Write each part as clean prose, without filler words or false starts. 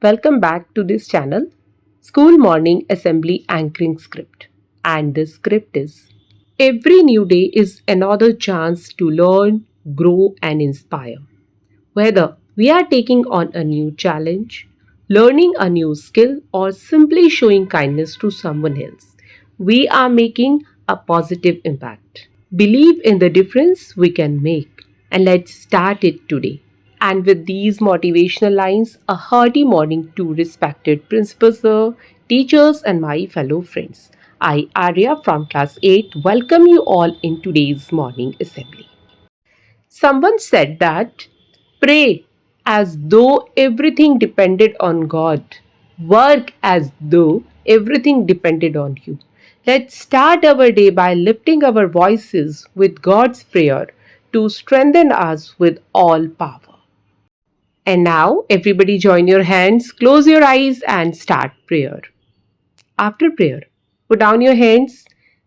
Welcome back to this channel, School Morning Assembly Anchoring Script. And the script is: every new day is another chance to learn, grow, and inspire. Whether we are taking on a new challenge, learning a new skill, or simply showing kindness to someone else, we are making a positive impact. Believe in the difference we can make, and let's start it today. And with these motivational lines, a hearty morning to respected principal sir, teachers, and my fellow friends. I, Arya from class 8, welcome you all in today's morning assembly. Someone said that pray as though everything depended on God, work as though everything depended on you. Let's start our day by lifting our voices with God's prayer to strengthen us with all power. And now, everybody join your hands, close your eyes, and start prayer. After prayer, put down your hands.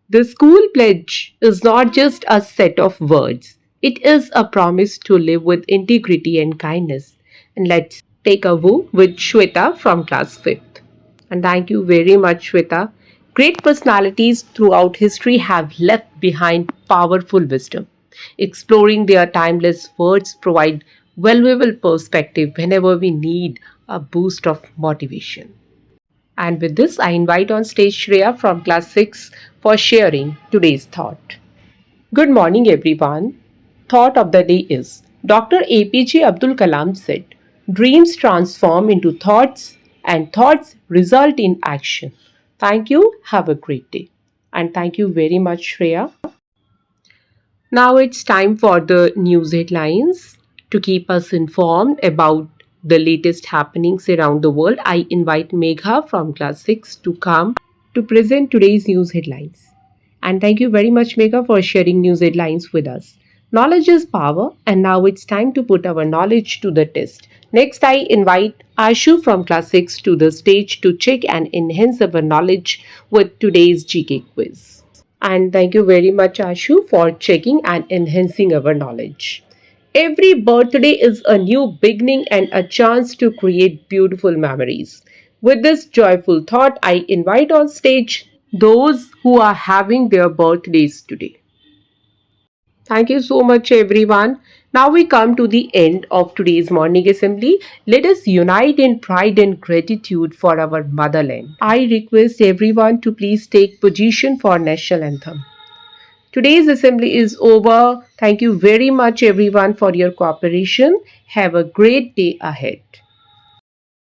The school pledge is not just a set of words, it is a promise to live with integrity and kindness. And let's take a woo with Shweta from class 5th. And thank you very much, Shweta. Great personalities throughout history have left behind powerful wisdom. Exploring their timeless words provide valuable perspective whenever we need a boost of motivation. And with this, I invite on stage Shreya from class 6 for sharing today's thought. Good morning, everyone. Thought of the day is: Dr. APJ Abdul Kalam said, dreams transform into thoughts, and thoughts result in action. Thank you. Have a great day. And thank you very much, Shreya. Now it's time for the news headlines. To keep us informed about the latest happenings around the world, I invite Megha from class 6 to come to present today's news headlines. And thank you very much, Megha, for sharing news headlines with us. Knowledge is power, and now it's time to put our knowledge to the test. Next, I invite Ashu from class 6 to the stage to check and enhance our knowledge with today's GK quiz. And thank you very much, Ashu, for checking and enhancing our knowledge. Every birthday is a new beginning and a chance to create beautiful memories. With this joyful thought, I invite on stage those who are having their birthdays today. Thank you so much, everyone. Now we come to the end of today's morning assembly. Let us unite in pride and gratitude for our motherland. I request everyone to please take position for national anthem. Today's assembly is over. Thank you very much, everyone, for your cooperation. Have a great day ahead.